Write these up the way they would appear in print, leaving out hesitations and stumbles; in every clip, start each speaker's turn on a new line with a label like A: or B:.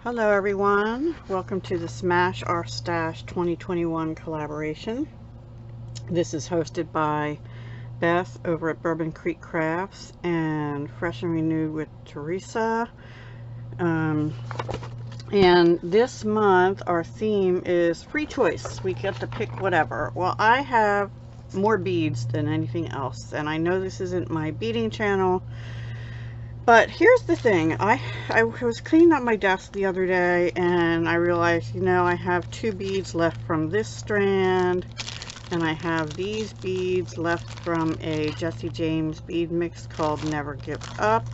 A: Hello everyone, welcome to the Smash Our Stash 2021 collaboration. This is hosted by Beth over at Bourbon Creek Crafts and Fresh and Renewed with Teresa. And this month our theme is free choice. We get to pick whatever. Well, I have more beads than anything else, and I know this isn't my beading channel. But here's the thing, I was cleaning up my desk the other day and I realized, I have two beads left from this strand, and I have these beads left from a Jesse James bead mix called Never Give Up,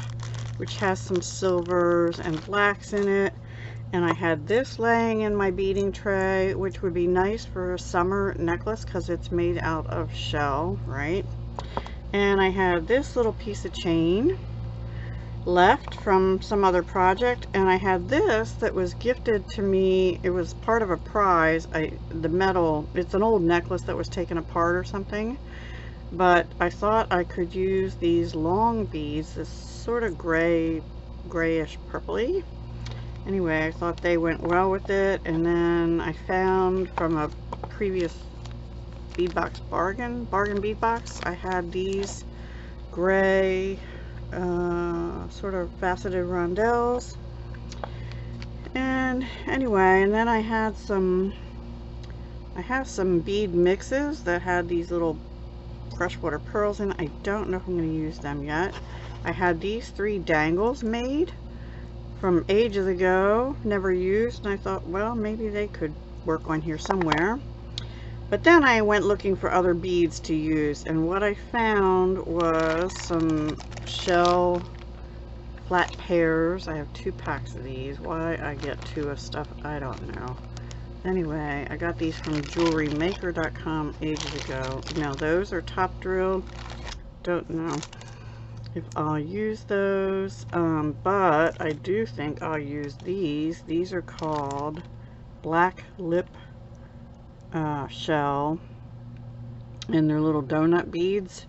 A: which has some silvers and blacks in it. And I had this laying in my beading tray, which would be nice for a summer necklace because it's made out of shell, right? And I had this little piece of chain left from some other project, and I had this that was gifted to me. It was part of a prize. The metal, it's an old necklace that was taken apart or something, but I thought I could use these long beads, this sort of grayish purpley. Anyway, I thought they went well with it, and then I found from a previous beadbox bargain bead box, I had these gray sort of faceted rondelles. And anyway, and then I have some bead mixes that had these little freshwater pearls in. I don't know if I'm going to use them yet. I had these three dangles made from ages ago, never used, and I thought, well, maybe they could work on here somewhere. But then I went looking for other beads to use, and what I found was some shell flat pairs. I have 2 packs of these. Why I get 2 of stuff, I don't know. Anyway, I got these from jewelrymaker.com ages ago. Now those are top drilled. Don't know if I'll use those, but I do think I'll use these. These are called Black Lip shell, and they're little donut beads,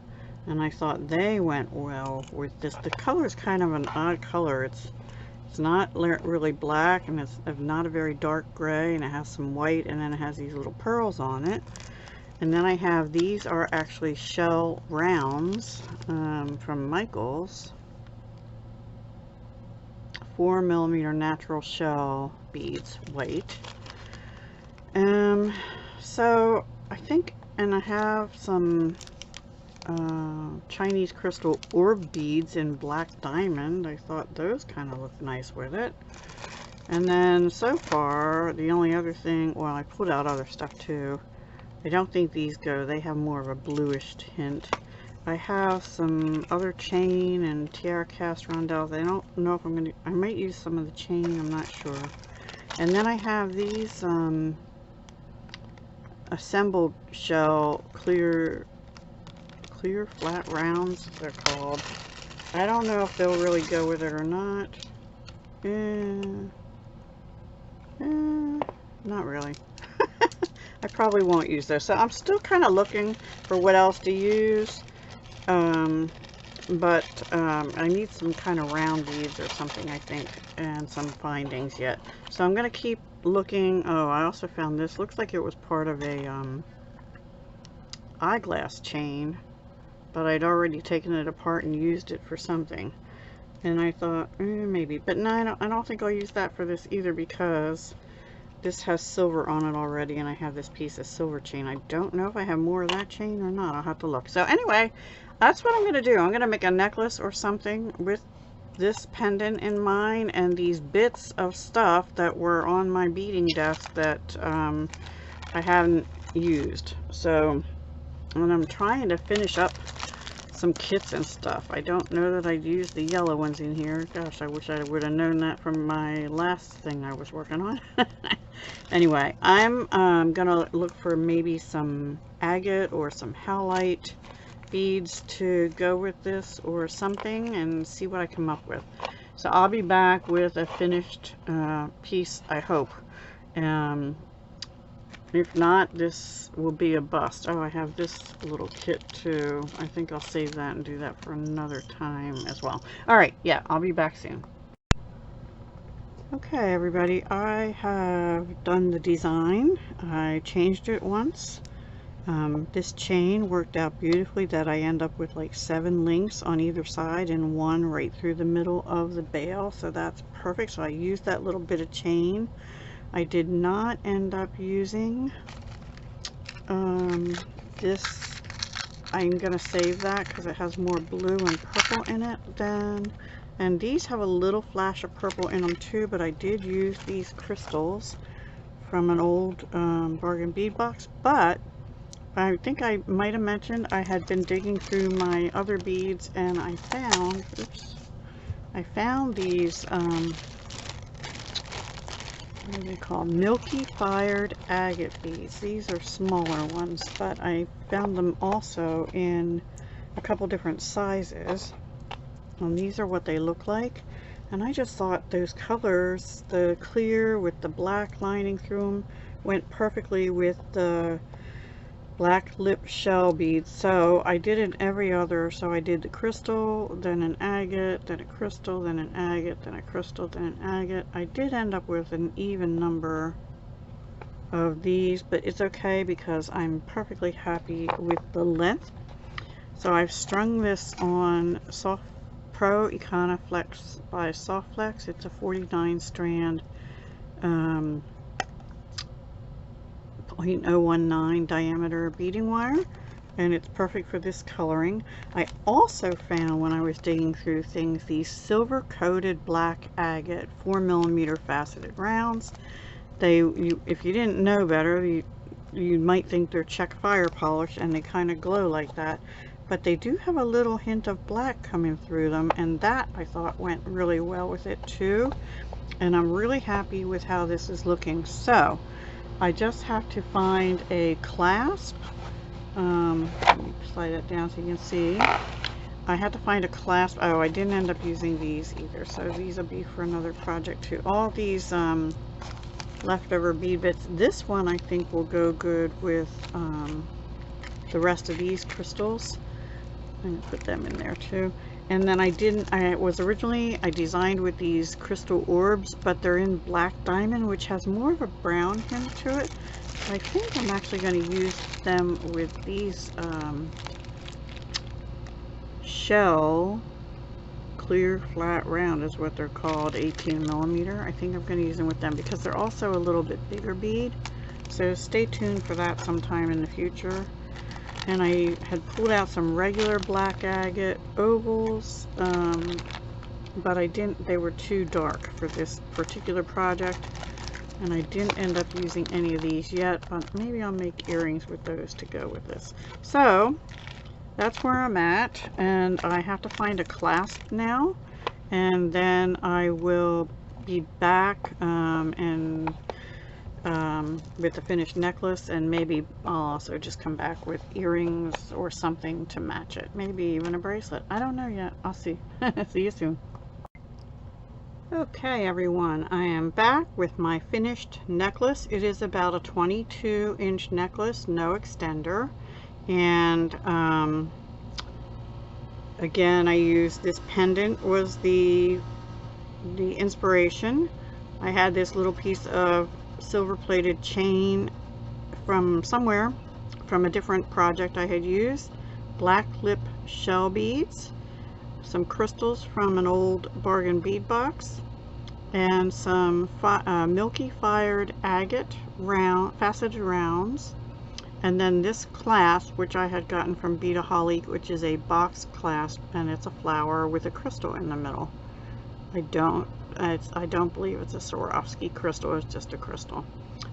A: and I thought they went well with this. The color is kind of an odd color. It's not really black, and it's not a very dark gray, and it has some white, and then it has these little pearls on it. And then I have, these are actually shell rounds from Michael's, 4mm natural shell beads, white. So I think, and I have some Chinese crystal orb beads in black diamond. I thought those kind of looked nice with it. And then so far, the only other thing, well, I pulled out other stuff too. I don't think these go. They have more of a bluish tint. I have some other chain and tiara cast rondelles. I don't know if I'm going to, I might use some of the chain, I'm not sure. And then I have these assembled shell clear flat rounds, they're called. I don't know if they'll really go with it or not. Not really. I probably won't use those, so I'm still kind of looking for what else to use, but I need some kind of round beads or something, I think, and some findings yet. So I'm going to keep looking. Oh, I also found this. Looks like it was part of a eyeglass chain, but I'd already taken it apart and used it for something. And I thought, maybe. But no, I don't think I'll use that for this either, because this has silver on it already, and I have this piece of silver chain. I don't know if I have more of that chain or not. I'll have to look. So anyway, that's what I'm going to do. I'm going to make a necklace or something with this pendant in mind and these bits of stuff that were on my beading desk that I haven't used. So, and I'm trying to finish up some kits and stuff. I don't know that I'd use the yellow ones in here. Gosh, I wish I would have known that from my last thing I was working on. Anyway, I'm gonna look for maybe some agate or some howlite beads to go with this or something, and see what I come up with. So I'll be back with a finished piece, I hope. If not, this will be a bust. Oh, I have this little kit too. I think I'll save that and do that for another time as well. All right, yeah, I'll be back soon. Okay, everybody, I have done the design. I changed it once. This chain worked out beautifully that I end up with like 7 links on either side and one right through the middle of the bail, so that's perfect. So I used that little bit of chain. I did not end up using this. I'm gonna save that because it has more blue and purple in it than, and these have a little flash of purple in them too, but I did use these crystals from an old bargain bead box. But I think I might have mentioned I had been digging through my other beads and I found, these, what are they called? Milky Fired Agate beads. These are smaller ones, but I found them also in a couple different sizes. And these are what they look like. And I just thought those colors, the clear with the black lining through them, went perfectly with the black lip shell beads. So I did it every other. So I did the crystal, then an agate, then a crystal, then an agate, then a crystal, then an agate. I did end up with an even number of these, but it's okay because I'm perfectly happy with the length. So I've strung this on Soft Pro Icona Flex by Soft Flex. It's a 49 strand 0.019 diameter beading wire, and it's perfect for this coloring. I also found when I was digging through things these silver coated black agate 4mm faceted rounds. If you didn't know better, you might think they're check fire polish and they kind of glow like that, but they do have a little hint of black coming through them, and that I thought went really well with it too. And I'm really happy with how this is looking. So I just have to find a clasp. Let me slide it down so you can see. I had to find a clasp. Oh, I didn't end up using these either, so these will be for another project too. All these leftover bead bits. This one I think will go good with the rest of these crystals. I'm gonna put them in there too. And then I designed with these crystal orbs, but they're in black diamond, which has more of a brown hint to it. I think I'm actually going to use them with these shell clear flat round is what they're called, 18mm. I think I'm going to use them with them because they're also a little bit bigger bead. So stay tuned for that sometime in the future. And I had pulled out some regular black agate ovals, but they were too dark for this particular project, and I didn't end up using any of these yet, but maybe I'll make earrings with those to go with this. So that's where I'm at, and I have to find a clasp now, and then I will be back with the finished necklace, and maybe I'll also just come back with earrings or something to match it, maybe even a bracelet. I don't know yet. I'll see. See you soon. Okay everyone, I am back with my finished necklace. It is about a 22-inch necklace, no extender, and again I used this pendant was the inspiration. I had this little piece of silver plated chain from somewhere, from a different project I had used, black lip shell beads, some crystals from an old bargain bead box, and some milky fired agate faceted rounds, and then this clasp which I had gotten from Bead Holly, which is a box clasp, and it's a flower with a crystal in the middle. I don't believe it's a Swarovski crystal, it's just a crystal.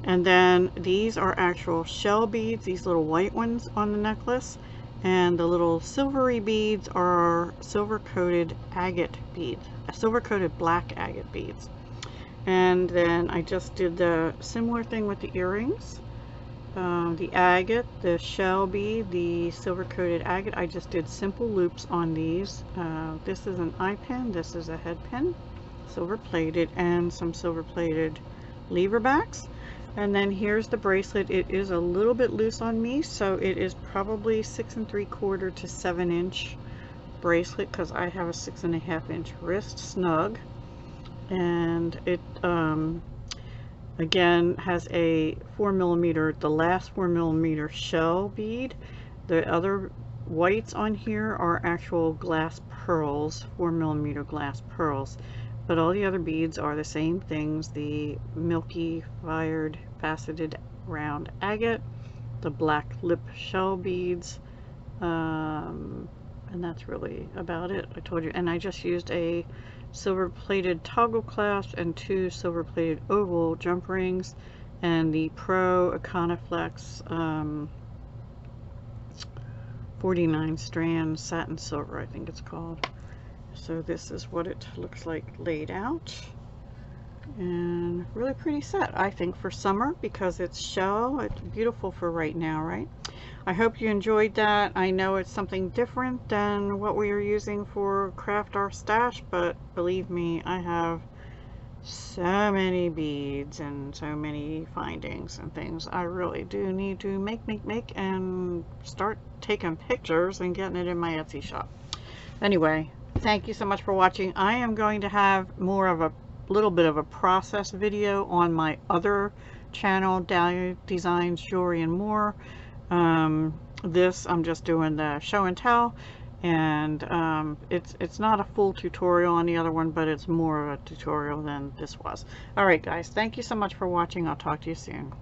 A: And then these are actual shell beads, these little white ones on the necklace, and the little silvery beads are silver coated agate beads, silver coated black agate beads. And then I just did the similar thing with the earrings. The agate, the shell bead, the silver coated agate, I just did simple loops on these. This is an eye pin, this is a head pin, silver plated, and some silver plated lever backs. And then here's the bracelet. It is a little bit loose on me, so it is probably 6 3/4 to 7-inch bracelet because I have a 6 1/2 inch wrist snug. and it again has a 4mm, the last 4mm shell bead. The other whites on here are actual glass pearls, 4mm glass pearls, but all the other beads are the same things: the milky fired faceted round agate, the black lip shell beads, and that's really about it. I told you. And I just used a silver plated toggle clasp and 2 silver plated oval jump rings, and the Pro Iconiflex 49 strand satin silver, I think it's called. So this is what it looks like laid out, and really pretty set, I think, for summer, because it's shell. It's beautiful for right now, right? I hope you enjoyed that. I know it's something different than what we are using for Craft Our Stash, but believe me, I have so many beads and so many findings and things. I really do need to make and start taking pictures and getting it in my Etsy shop. Anyway, thank you so much for watching. I am going to have more of a little bit of a process video on my other channel, Dahlia Designs, Jewelry and More. This I'm just doing the show and tell, and it's not a full tutorial on the other one, but it's more of a tutorial than this was. All right guys, thank you so much for watching. I'll talk to you soon.